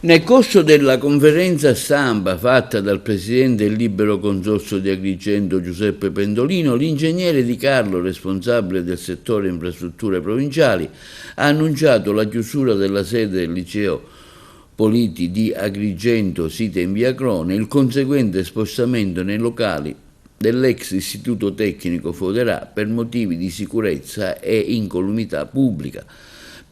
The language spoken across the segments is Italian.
Nel corso della conferenza stampa fatta dal presidente del Libero Consorzio di Agrigento Giuseppe Pendolino, l'ingegnere Di Carlo, responsabile del settore infrastrutture provinciali, ha annunciato la chiusura della sede del liceo Politi di Agrigento, sita in via Crone, e il conseguente spostamento nei locali dell'ex istituto tecnico Foderà per motivi di sicurezza e incolumità pubblica.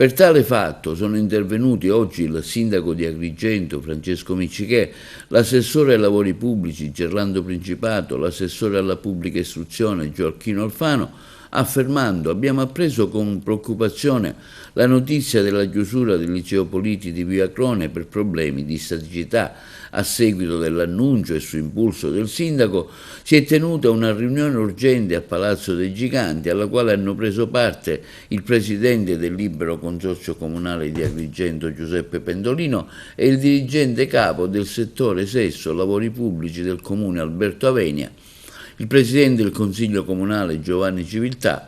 Per tale fatto sono intervenuti oggi il sindaco di Agrigento Francesco Miccichè, l'assessore ai lavori pubblici Gerlando Principato, l'assessore alla pubblica istruzione Gioacchino Alfano, affermando: abbiamo appreso con preoccupazione la notizia della chiusura del liceo Politi di via Crone per problemi di staticità. A seguito dell'annuncio e su impulso del sindaco si è tenuta una riunione urgente a Palazzo dei Giganti, alla quale hanno preso parte il presidente del Libero Consorzio Comunale di Agrigento Giuseppe Pendolino e il dirigente capo del settore sesso lavori pubblici del comune Alberto Avenia, il presidente del Consiglio Comunale Giovanni Civiltà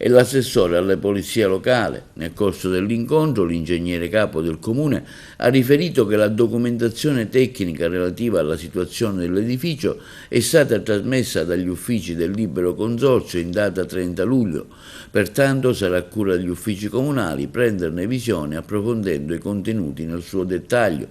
e l'assessore alla polizia locale. Nel corso dell'incontro l'ingegnere capo del comune ha riferito che la documentazione tecnica relativa alla situazione dell'edificio è stata trasmessa dagli uffici del Libero Consorzio in data 30 luglio, pertanto sarà a cura degli uffici comunali prenderne visione approfondendo i contenuti nel suo dettaglio.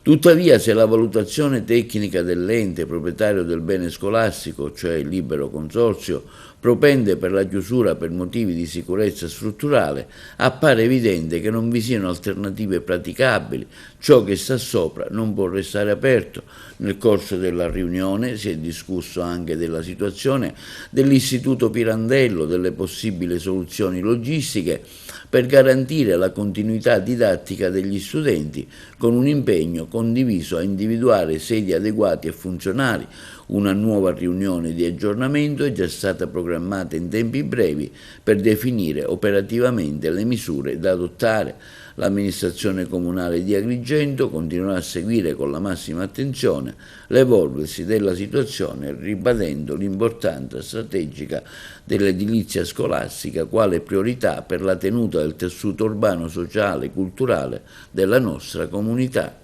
Tuttavia, se la valutazione tecnica dell'ente proprietario del bene scolastico, cioè il Libero Consorzio, propende per la chiusura per motivi di sicurezza strutturale, appare evidente che non vi siano alternative praticabili. Ciò che sta sopra non può restare aperto. Nel corso della riunione si è discusso anche della situazione dell'Istituto Pirandello, delle possibili soluzioni logistiche per garantire la continuità didattica degli studenti, con un impegno condiviso a individuare sedi adeguate e funzionali. Una nuova riunione di aggiornamento è già stata programmata in tempi brevi per definire operativamente le misure da adottare. L'amministrazione comunale di Agrigento continuerà a seguire con la massima attenzione l'evolversi della situazione, ribadendo l'importanza strategica dell'edilizia scolastica quale priorità per la tenuta del tessuto urbano, sociale e culturale della nostra comunità.